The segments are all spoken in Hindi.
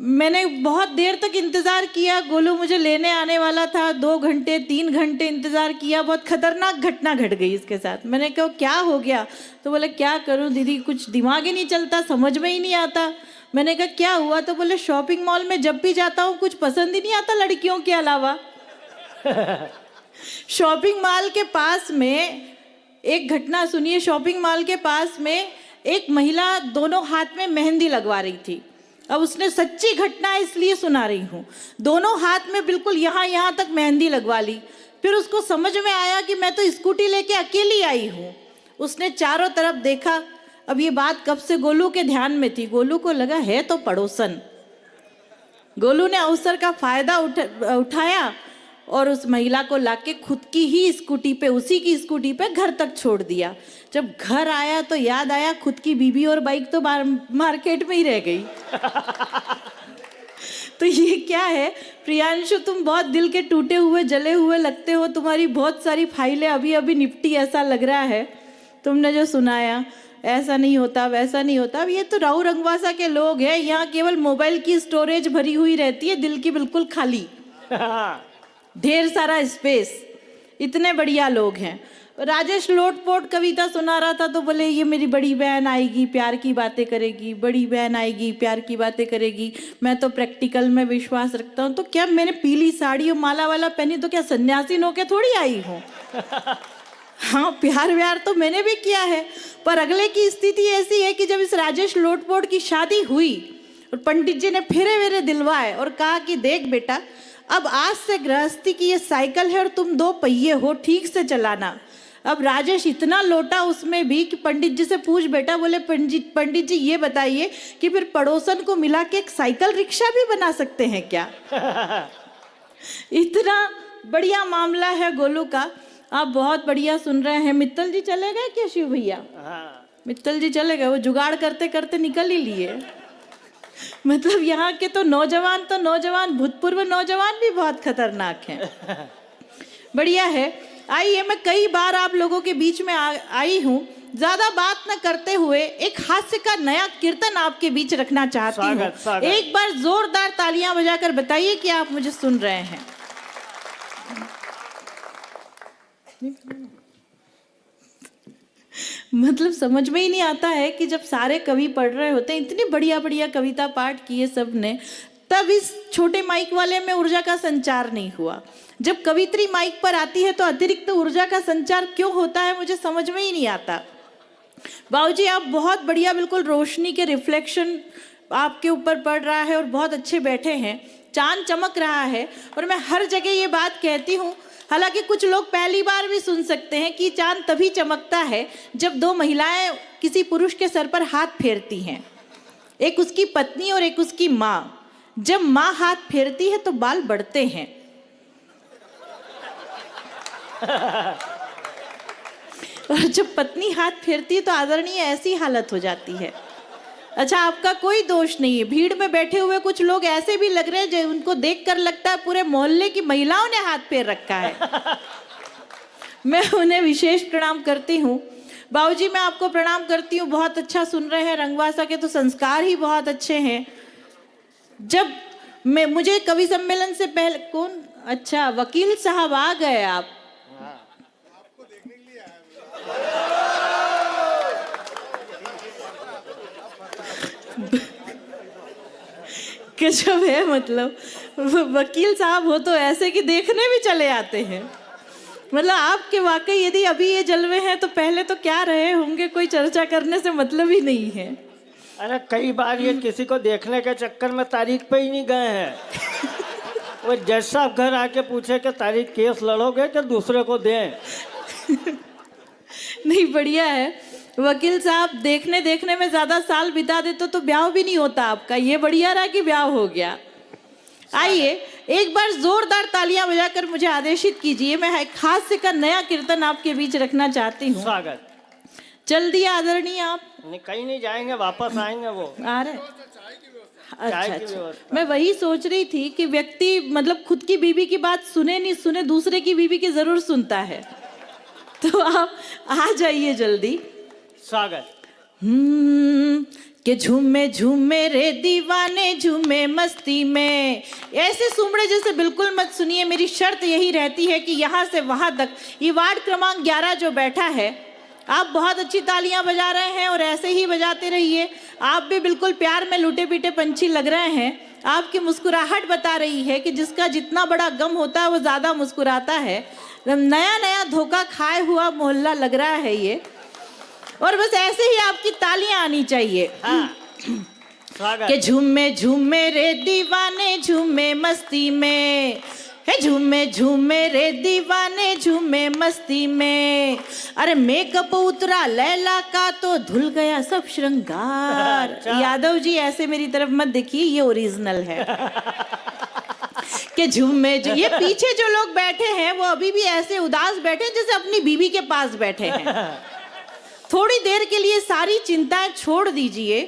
मैंने बहुत देर तक इंतज़ार किया, गोलू मुझे लेने आने वाला था, 2 घंटे 3 घंटे इंतज़ार किया। बहुत खतरनाक घटना घट गई इसके साथ। मैंने कहा क्या हो गया? तो बोले क्या करूं दीदी, कुछ दिमाग ही नहीं चलता, समझ में ही नहीं आता। मैंने कहा क्या हुआ? तो बोले शॉपिंग मॉल में जब भी जाता हूँ कुछ पसंद ही नहीं आता लड़कियों के अलावा। शॉपिंग मॉल के पास में एक घटना सुनिए। शॉपिंग मॉल के पास में एक महिला दोनों हाथ में मेहंदी लगवा रही थी। अब उसने सच्ची घटना इसलिए सुना रही हूँ। दोनों हाथ में बिल्कुल यहाँ तक मेहंदी लगवा ली। फिर उसको समझ में आया कि मैं तो स्कूटी लेके अकेली आई हूँ। उसने चारों तरफ देखा। अब ये बात कब से गोलू के ध्यान में थी। गोलू को लगा है तो पड़ोसन। गोलू ने अवसर का फायदा उठाया और उस महिला को लाके खुद की ही स्कूटी पे, उसी की स्कूटी पे घर तक छोड़ दिया। जब घर आया तो याद आया खुद की बीबी और बाइक तो मार्केट में ही रह गई। तो ये क्या है प्रियांशु, तुम बहुत दिल के टूटे हुए जले हुए लगते हो। तुम्हारी बहुत सारी फाइलें अभी अभी निपटी ऐसा लग रहा है। तुमने जो सुनाया ऐसा नहीं होता वैसा नहीं होता। अब ये तो राहु रंगवासा के लोग हैं, यहाँ केवल मोबाइल की स्टोरेज भरी हुई रहती है, दिल की बिल्कुल खाली। ढेर सारा स्पेस। इतने बढ़िया लोग हैं। राजेश लोटपोट कविता सुना रहा था तो बोले ये मेरी बड़ी बहन आएगी प्यार की बातें करेगी, बड़ी बहन आएगी प्यार की बातें करेगी। मैं तो प्रैक्टिकल में विश्वास रखता हूँ। तो क्या मैंने पीली साड़ी और माला वाला पहनी तो क्या सन्यासी होके थोड़ी आई हूँ? हाँ, प्यार व्यार तो मैंने भी किया है। पर अगले की स्थिति ऐसी है कि जब इस राजेश लोटपोट की शादी हुई और पंडित जी ने फेरे वेरे दिलवाए और कहा कि देख बेटा, अब आज से गृहस्थी की ये साइकिल है और तुम 2 पहिए हो, ठीक से चलाना। अब राजेश इतना लोटा उसमें भी कि पंडित जी से पूछ बेटा। बोले पंडित जी ये बताइए कि फिर पड़ोसन को मिला के एक साइकिल रिक्शा भी बना सकते हैं क्या? इतना बढ़िया मामला है गोलू का। आप बहुत बढ़िया सुन रहे हैं। मित्तल जी चले गए क्या शिव भैया? मित्तल जी चले गए, वो जुगाड़ करते करते निकल ही लिए। मतलब यहाँ के तो नौजवान भूतपूर्व नौजवान भी बहुत खतरनाक हैं। बढ़िया है। आइए, मैं कई बार आप लोगों के बीच में आई हूँ। ज्यादा बात न करते हुए एक हास्य का नया कीर्तन आपके बीच रखना चाहती हूँ। एक बार जोरदार तालियां बजाकर बताइए कि आप मुझे सुन रहे हैं। मतलब समझ में ही नहीं आता है कि जब सारे कवि पढ़ रहे होते हैं, इतनी बढ़िया बढ़िया कविता पाठ किए सब ने, तब इस छोटे माइक वाले में ऊर्जा का संचार नहीं हुआ। जब कवित्री माइक पर आती है तो अतिरिक्त ऊर्जा का संचार क्यों होता है मुझे समझ में ही नहीं आता। बाबूजी आप बहुत बढ़िया, बिल्कुल रोशनी के रिफ्लेक्शन आपके ऊपर पड़ रहा है और बहुत अच्छे बैठे हैं। चांद चमक रहा है और मैं हर जगह ये बात कहती हूँ, हालांकि कुछ लोग पहली बार भी सुन सकते हैं कि चांद तभी चमकता है जब 2 महिलाएं किसी पुरुष के सर पर हाथ फेरती हैं, एक उसकी पत्नी और एक उसकी माँ। जब माँ हाथ फेरती है तो बाल बढ़ते हैं और जब पत्नी हाथ फेरती है तो आदरणीय ऐसी हालत हो जाती है। अच्छा, आपका कोई दोष नहीं है। भीड़ में बैठे हुए कुछ लोग ऐसे भी लग रहे हैं जो उनको देखकर लगता है पूरे मोहल्ले की महिलाओं ने हाथ फेर रखा है। मैं उन्हें विशेष प्रणाम करती हूँ। बाबूजी मैं आपको प्रणाम करती हूँ। बहुत अच्छा सुन रहे हैं। रंगवासा के तो संस्कार ही बहुत अच्छे हैं। जब मुझे कवि सम्मेलन से पहले कौन, अच्छा वकील साहब आ गए आप। गजब है। मतलब वकील साहब हो तो ऐसे कि देखने भी चले आते हैं। मतलब आपके वाकई यदि अभी ये जलवे हैं तो पहले तो क्या रहे होंगे, कोई चर्चा करने से मतलब ही नहीं है। अरे कई बार ये किसी को देखने के चक्कर में तारीख पे ही नहीं गए हैं। वो जज साहब घर आके पूछे कि तारीख केस लड़ोगे कि दूसरे को दें। नहीं, बढ़िया है। वकील साहब देखने देखने में ज्यादा साल बिता देते तो ब्याह भी नहीं होता आपका। ये बढ़िया रहा कि ब्याह हो गया। आइए एक बार जोरदार तालियां बजाकर मुझे आदेशित कीजिए। मैं एक हास्य का नया कीर्तन आपके बीच रखना चाहती हूँ। स्वागत। जल्दी आदरणीय आप। कहीं नहीं जाएंगे, वापस आएंगे। वो आ रहे। अच्छा, मैं वही सोच रही थी कि व्यक्ति मतलब खुद की बीवी की बात सुने नहीं सुने, दूसरे की बीवी की जरूर सुनता है। तो आप आ जाइए जल्दी। स्वागत। कि झूमे झूमे रे दीवाने झूमे मस्ती में। ऐसे सुमड़े जैसे बिल्कुल मत सुनिए, मेरी शर्त यही रहती है कि यहाँ से वहाँ तक ये वार्ड क्रमांक 11 जो बैठा है, आप बहुत अच्छी तालियां बजा रहे हैं और ऐसे ही बजाते रहिए। आप भी बिल्कुल प्यार में लुटे पीटे पंछी लग रहे हैं। आपकी मुस्कुराहट बता रही है कि जिसका जितना बड़ा गम होता है वो ज़्यादा मुस्कुराता है। नया नया धोखा खाए हुआ मोहल्ला लग रहा है ये, और बस ऐसे ही आपकी तालियां आनी चाहिए। कि झूमे झूमे रे दीवाने झूमे मस्ती में, है झूमे झूमे रे दीवाने झूमे मस्ती में। अरे मेकअप उतरा लैला का तो धुल गया सब श्रृंगार। यादव जी ऐसे मेरी तरफ मत देखिए, ये ओरिजिनल है। कि झूमे ये पीछे जो लोग बैठे हैं वो अभी भी ऐसे उदास बैठे हैं जैसे अपनी बीवी के पास बैठे हैं। थोड़ी देर के लिए सारी चिंताएं छोड़ दीजिए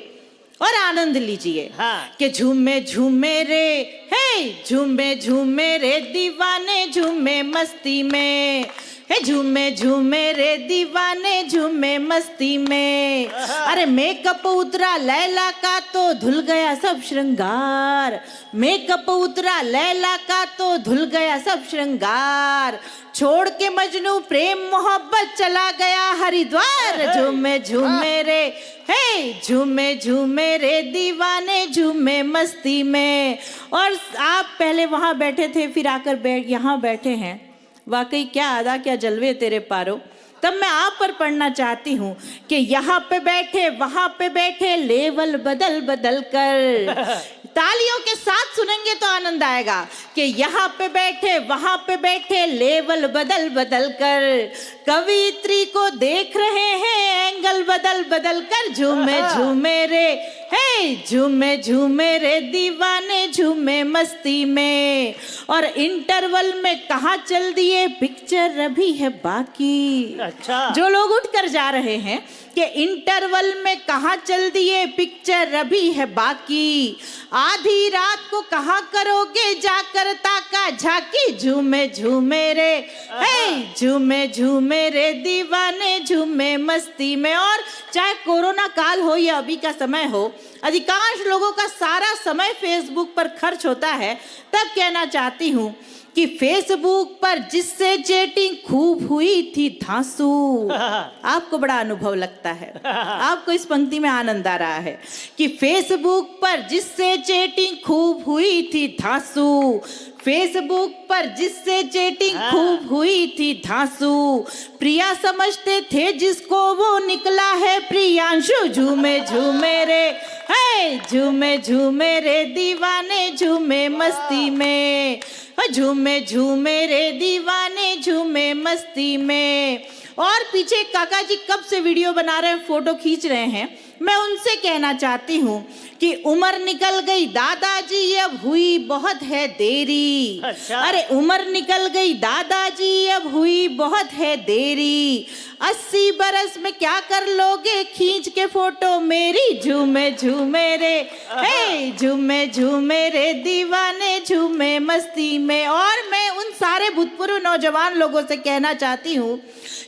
और आनंद लीजिए। कि झूमे झूमे रे, हे झूमे झूमे रे दीवाने झूमे मस्ती में, हे झूमे झूमे रे दीवाने झूमे मस्ती में। अरे मेकअप उतरा लैला का तो धुल गया सब श्रृंगार, मेकअप उतरा लैला का तो धुल गया सब श्रृंगार। छोड़ के मजनू प्रेम मोहब्बत चला गया हरिद्वार। झूमे झूमे रे, हे झूमे झूमे रे दीवाने झूमे मस्ती में। और आप पहले वहां बैठे थे, फिर आकर यहाँ बैठे हैं। वाकई क्या अदा, क्या जलवे तेरे पारो। तब मैं आप पर पढ़ना चाहती हूँ कि यहाँ पे बैठे वहां पे बैठे लेवल बदल बदल कर। तालियों के साथ सुनेंगे तो आनंद आएगा। कि यहाँ पे बैठे वहां पे बैठे लेवल बदल बदल कर, कवित्री को देख रहे हैं एंगल बदल बदल कर। झूमे झूमे रे, हे झूमे झूमे रे दीवाने झूमे मस्ती में। और इंटरवल में कहाँ चल दिए पिक्चर अभी है बाकी। अच्छा, जो लोग उठ कर जा रहे हैं कि इंटरवल में कहाँ चल दिए पिक्चर अभी है बाकी। आधी रात को कहाँ करोगे जाकर ताका झाकी। झूमे झूमे रे, हे झूमे झूमे रे दीवाने झूमे मस्ती में। और चाहे कोरोना काल हो या अभी का समय हो, अधिकांश लोगों का सारा समय फेसबुक पर खर्च होता है। तब कहना चाहती हूँ कि फेसबुक पर जिससे चैटिंग खूब हुई थी धांसू। आपको बड़ा अनुभव लगता है, आपको इस पंक्ति में आनंद आ रहा है। कि फेसबुक पर जिससे चैटिंग खूब हुई थी धांसू, फेसबुक पर जिससे चैटिंग खूब हुई थी धांसू। प्रिया समझते थे जिसको वो निकला है प्रियांशु। झूमे झूमे रे, हे झूमे झूमे रे दीवाने झूमे मस्ती में, झूमे झूमे रे दीवाने झूमे मस्ती में। और पीछे काका जी कब से वीडियो बना रहे हैं, फोटो खींच रहे हैं। मैं उनसे कहना चाहती हूँ कि उम्र निकल गई दादाजी अब हुई बहुत है देरी। अच्छा। अरे उम्र निकल गई दादाजी अब हुई बहुत है देरी। 80 बरस में क्या कर लोगे खींच के फोटो मेरी। झूमे झूमे रे, हे झूमे झूमे रे दीवाने झूमे मस्ती में। और मैं उन सारे भूतपूर्व नौजवान लोगों से कहना चाहती हूँ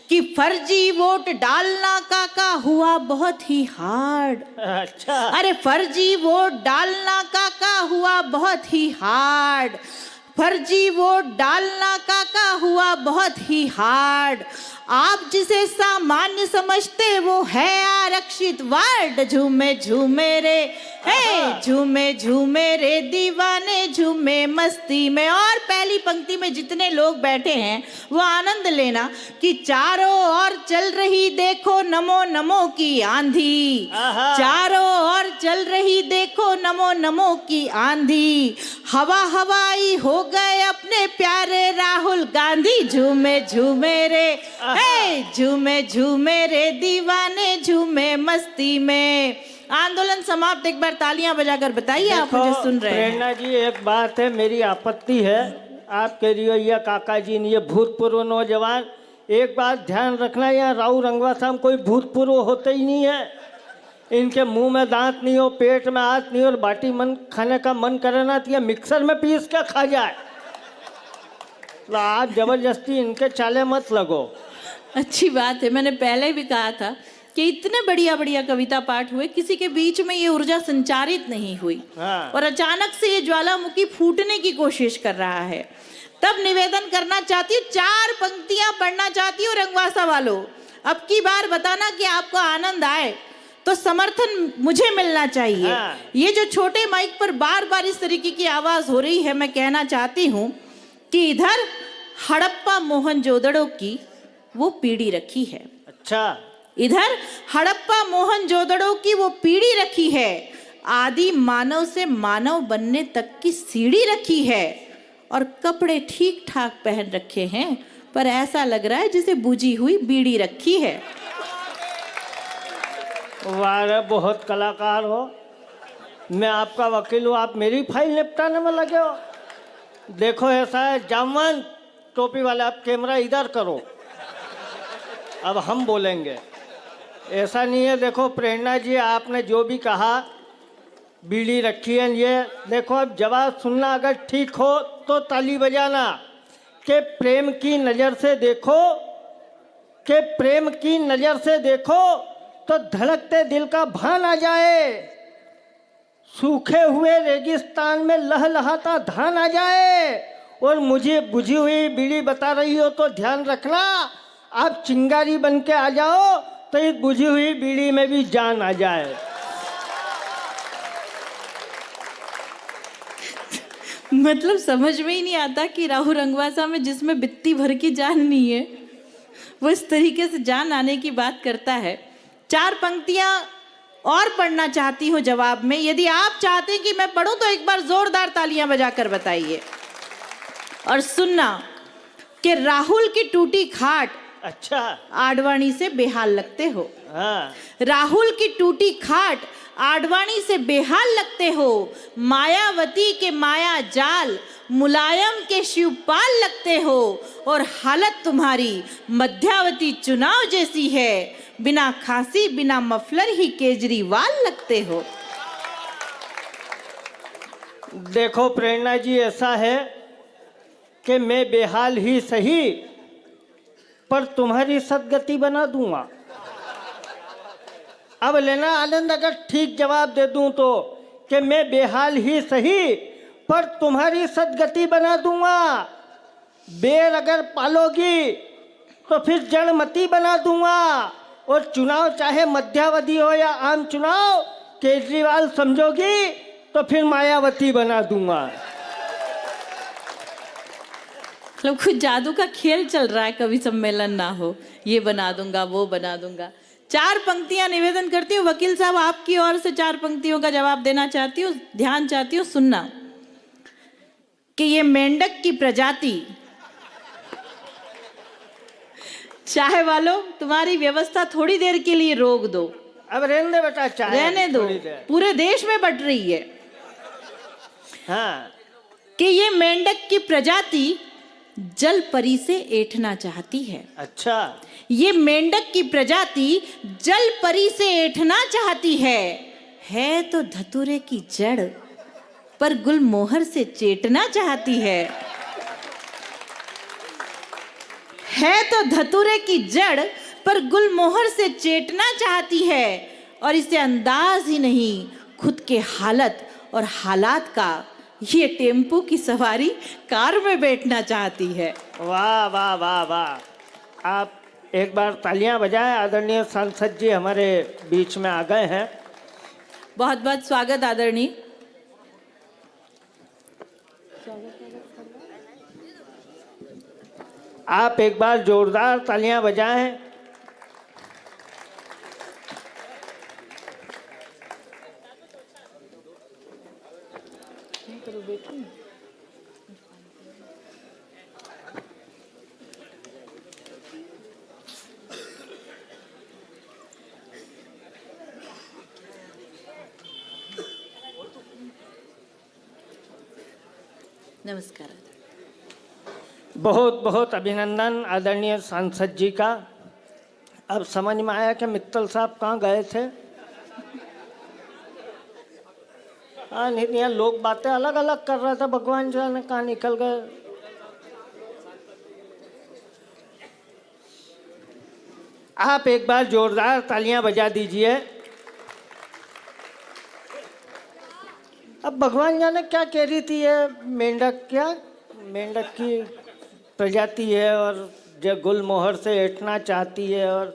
कि फर्जी वोट डालना काका हुआ बहुत ही हार्ड। अच्छा। अरे फर्जी वोट डालना काका हुआ बहुत ही हार्ड, फर्जी वोट डालना काका हुआ बहुत ही हार्ड। आप जिसे सामान्य समझते वो है आरक्षित वार्ड। झूमे झूमे रे, हे झूमे झूमे रे दीवाने झूमे मस्ती में। और पहली पंक्ति में जितने लोग बैठे हैं वो आनंद लेना कि चारों ओर चल रही देखो नमो नमो की आंधी। चारों ओर चल रही देखो नमो नमो की आंधी। हवा हवाई हो गए अपने प्यारे राहुल गांधी। झूमे झूमे रे, हे झूमे झूमे रे दीवाने झूमे मस्ती में। आंदोलन समाप्त। एक बार तालियां बजाकर बताइए आप मुझे सुन रहे हैं। प्रेरणा जी, एक बात है, मेरी आपत्ति है आप कह रही हो या काका जी ने, ये भूतपूर्व नौजवान, एक बात ध्यान रखना, यहाँ राव रंगवा साहब कोई भूतपूर्व होते ही नहीं है। इनके मुंह में दांत नहीं हो, पेट में हाथ नहीं हो, और बाटी मन खाने का मन करना तो मिक्सर में पीस के खा जाए। तो आप जबरदस्ती इनके चाले मत लगो। अच्छी बात है, मैंने पहले भी कहा था कि इतने बढ़िया बढ़िया कविता पाठ हुए, किसी के बीच में ये ऊर्जा संचारित नहीं हुई हाँ। और अचानक से ये ज्वालामुखी फूटने की कोशिश कर रहा है। तब निवेदन करना चाहती हूँ, 4 पंक्तियां पढ़ना चाहती हूँ रंगवासा वालों। अब की बार बताना कि आपको आनंद आए तो समर्थन मुझे मिलना चाहिए। हाँ। ये जो छोटे माइक पर बार बार इस तरीके की आवाज हो रही है, मैं कहना चाहती हूँ कि इधर हड़प्पा मोहनजोदड़ो की वो पीढ़ी रखी है। अच्छा। इधर हड़प्पा मोहनजोदड़ो की वो पीढ़ी रखी है, आदि मानव से मानव बनने तक की सीढ़ी रखी है, और कपड़े ठीक ठाक पहन रखे हैं, पर ऐसा लग रहा है जिसे बुझी हुई बीड़ी रखी है। वाह रे, बहुत कलाकार हो। मैं आपका वकील हूँ, आप मेरी फाइल निपटाने में लगे हो। देखो ऐसा है जामवन टोपी वाले, आप कैमरा इधर करो, अब हम बोलेंगे। ऐसा नहीं है। देखो प्रेरणा जी, आपने जो भी कहा, बीड़ी रखी है, ये देखो अब जवाब सुनना, अगर ठीक हो तो ताली बजाना। कि प्रेम की नज़र से देखो, कि प्रेम की नज़र से देखो तो धड़कते दिल का भान आ जाए, सूखे हुए रेगिस्तान में लहलहाता धान आ जाए, और मुझे बुझी हुई बीड़ी बता रही हो तो ध्यान रखना, आप चिंगारी बन के आ जाओ तो इस बुझी हुई बीड़ी में भी जान आ जाए। मतलब समझ में ही नहीं आता कि राहु रंगवासा में जिसमें बित्ती भर की जान नहीं है, वो इस तरीके से जान आने की बात करता है। 4 पंक्तियां और पढ़ना चाहती हूँ जवाब में। यदि आप चाहते हैं कि मैं पढ़ूं तो एक बार जोरदार तालियां बजाकर बताइए। और सुनना कि राहुल की टूटी खाट, अच्छा, आडवाणी से बेहाल लगते हो। हाँ। राहुल की टूटी खाट, आडवाणी से बेहाल लगते हो, मायावती के माया जाल, मुलायम के शिवपाल लगते हो, और हालत तुम्हारी मध्यावती चुनाव जैसी है, बिना खांसी बिना मफलर ही केजरीवाल लगते हो। देखो प्रेरणा जी, ऐसा है कि मैं बेहाल ही सही, पर तुम्हारी सदगति बना दूंगा। अब लेना आनंद, अगर ठीक जवाब दे दूं तो, कि मैं बेहाल ही सही पर तुम्हारी सदगति बना दूंगा। बेर अगर पालोगी तो फिर जड़मती बना दूंगा, और चुनाव चाहे मध्यावधि हो या आम चुनाव, केजरीवाल समझोगी तो फिर मायावती बना दूंगा। मतलब कुछ जादू का खेल चल रहा है, कवि सम्मेलन ना हो, ये बना दूंगा वो बना दूंगा। 4 पंक्तियां निवेदन करती हूँ वकील साहब, आपकी ओर से 4 पंक्तियों का जवाब देना चाहती हूँ, ध्यान चाहती हूँ सुनना। कि ये मेंढक की प्रजाति, चाय वालों तुम्हारी व्यवस्था थोड़ी देर के लिए रोक दो। अब रहने दे बेटा, चाय रहने दो, थोड़ी देर। पूरे देश में बट रही है। हाँ। कि ये मेंढक की प्रजाति जल परी से ऐठना चाहती है। अच्छा। ये मेंढक की प्रजाति जल परी से ऐठना चाहती है तो धतूरे की जड़, पर गुलमोहर से चेटना चाहती है तो धतूरे की जड़ पर गुलमोहर से चेटना चाहती है, और इसे अंदाज ही नहीं खुद के हालत और हालात का, ये टेम्पो की सवारी कार में बैठना चाहती है। वाह वाह वाह वाह, आप एक बार तालियां बजाएं। आदरणीय सांसद जी हमारे बीच में आ गए हैं। बहुत बहुत स्वागत आदरणीय। आप एक बार जोरदार तालियां बजाएं। नमस्कार। बहुत बहुत अभिनंदन आदरणीय सांसद जी का। अब समझ में आया कि मित्तल साहब कहाँ गए थे। हाँ, नहीं यहाँ लोग बातें अलग अलग कर रहे थे, भगवान जाने कहाँ निकल गए। आप एक बार जोरदार तालियां बजा दीजिए। अब भगवान जाने क्या कह रही थी ये मेंढक, क्या मेंढक की प्रजाति है और जो गुलमोहर से बैठना चाहती है और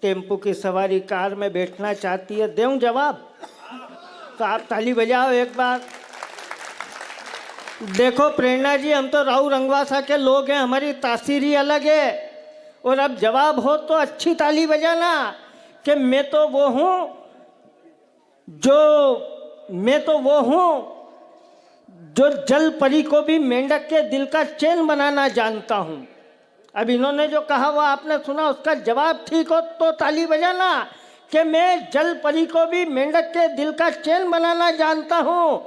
टेम्पो की सवारी कार में बैठना चाहती है। दूँ जवाब? तो आप ताली बजाओ एक बार। देखो प्रेरणा जी, हम तो राहु रंगवासा के लोग हैं, हमारी तासीर ही अलग है। और अब जवाब हो तो अच्छी ताली बजाना कि मैं तो वो हूँ जो जल परी को भी मेंढक के दिल का चैन बनाना जानता हूँ। अब इन्होंने जो कहा वो आपने सुना, उसका जवाब ठीक हो तो ताली बजाना कि मैं जल परी को भी मेंढक के दिल का चैन बनाना जानता हूँ,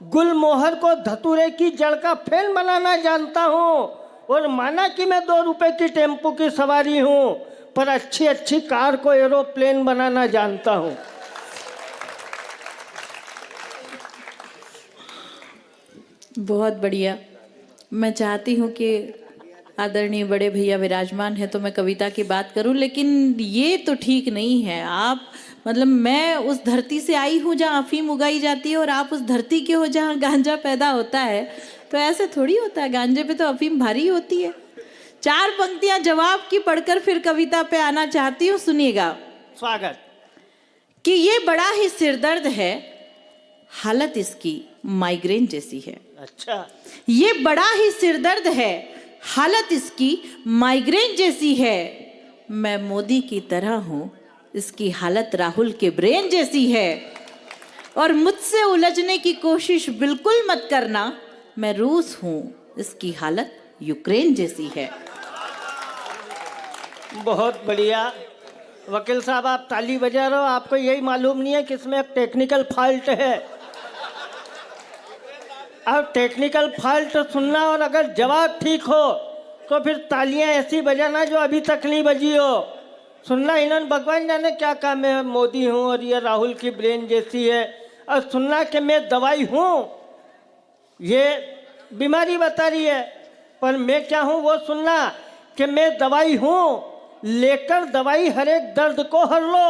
गुलमोहर को धतूरे की जड़ का फैन बनाना जानता हूँ, और माना कि मैं 2 रुपए की टेम्पो की सवारी हूँ, पर अच्छी अच्छी कार को एरोप्लेन बनाना जानता हूँ। बहुत बढ़िया। मैं चाहती हूँ कि आदरणीय बड़े भैया विराजमान है तो मैं कविता की बात करूं, लेकिन ये तो ठीक नहीं है। आप मतलब मैं उस धरती से आई हूँ जहाँ अफीम उगाई जाती है और आप उस धरती के हो जहाँ गांजा पैदा होता है, तो ऐसे थोड़ी होता है। गांजे पे तो अफीम भारी होती है। 4 पंक्तियां जवाब की पढ़कर फिर कविता पे आना चाहती हूँ, सुनिएगा। स्वागत। कि ये बड़ा ही सिरदर्द है, हालत इसकी माइग्रेन जैसी है। अच्छा। ये बड़ा ही सिरदर्द है, हालत इसकी माइग्रेन जैसी है। मैं मोदी की तरह हूँ, इसकी हालत राहुल के ब्रेन जैसी है। और मुझसे उलझने की कोशिश बिल्कुल मत करना, मैं रूस हूँ, इसकी हालत यूक्रेन जैसी है। बहुत बढ़िया। वकील साहब आप ताली बजा रहे हो, आपको यही मालूम नहीं है कि इसमें एक टेक्निकल फॉल्ट है। अब टेक्निकल फॉल्ट सुनना और अगर जवाब ठीक हो तो फिर तालियां ऐसी बजाना जो अभी तक नहीं बजी हो। सुनना, इन्होंने भगवान जाने क्या कहा, मैं मोदी हूँ और ये राहुल की ब्रेन जैसी है। और सुनना कि मैं दवाई हूँ, ये बीमारी बता रही है, पर मैं क्या हूँ वो सुनना कि मैं दवाई हूँ, लेकर दवाई हर एक दर्द को हर लो।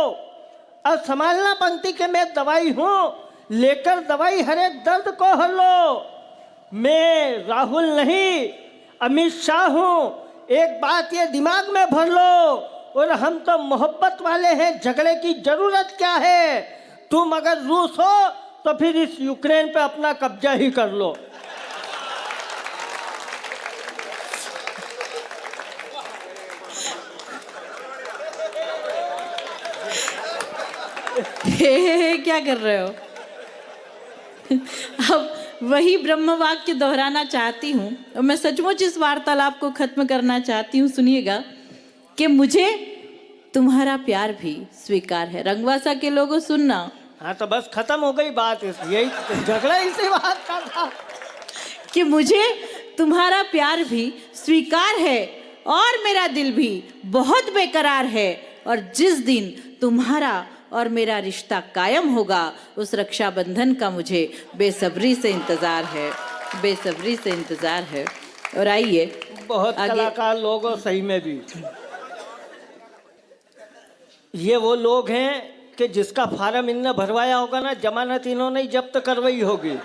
और संभालना पंक्ति के मैं दवाई हूँ, लेकर दवाई हर एक दर्द को हर लो। मैं राहुल नहीं अमित शाह हूँ, एक बात ये दिमाग में भर लो। और हम तो मोहब्बत वाले हैं, झगड़े की जरूरत क्या है। तुम अगर रूस हो तो फिर इस यूक्रेन पे अपना कब्जा ही कर लो। क्या कर रहे हो? अब वही ब्रह्म वाक्य दोहराना चाहती हूँ और मैं सचमुच इस वार्तालाप को खत्म करना चाहती हूँ। सुनिएगा कि मुझे तुम्हारा प्यार भी स्वीकार है। रंगवासा के लोगों सुनना। हाँ तो बस खत्म हो गई बात, यही झगड़ा इसी बात का था कि मुझे तुम्हारा प्यार भी स्वीकार है और मेरा दिल भी बहुत बेकरार है। और जिस दिन तुम्हारा और मेरा रिश्ता कायम होगा, उस रक्षाबंधन का मुझे बेसब्री से इंतज़ार है, बेसब्री से इंतज़ार है। और आइए, बहुत कलाकार लोग हो सही में भी। ये वो लोग हैं कि जिसका फार्म इनने भरवाया होगा ना, जमानत इन्होंने जब्त करवाई होगी।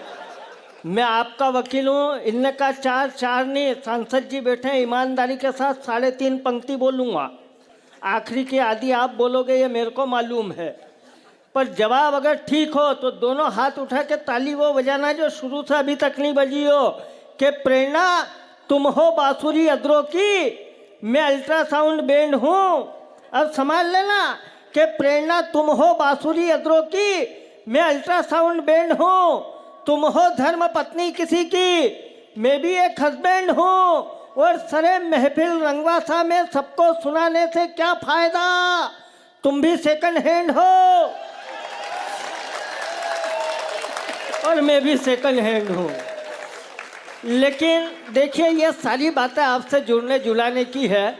मैं आपका वकील हूँ, इनने का 4 नहीं, सांसद जी बैठे हैं, ईमानदारी के साथ 3.5 पंक्ति बोलूँगा। आखिरी की आधी आप बोलोगे ये मेरे को मालूम है, पर जवाब अगर ठीक हो तो दोनों हाथ उठा के ताली वो बजाना जो शुरू से अभी तक नहीं बजी हो। कि प्रेरणा तुम हो बांसुरी अदरों की, मैं अल्ट्रासाउंड बैंड हूँ। अब समझ लेना कि प्रेरणा तुम हो बांसुरी अदरों की, मैं अल्ट्रासाउंड बैंड हूँ। तुम हो धर्म पत्नी किसी की, मैं भी एक हस्बैंड हूँ। और सरे महफिल रंगवासा में सबको सुनाने से क्या फायदा, तुम भी सेकंड हैंड हो और मैं भी सेकंड हैंड हूँ। लेकिन देखिए, ये सारी बातें आपसे जुड़ने जुलाने की है।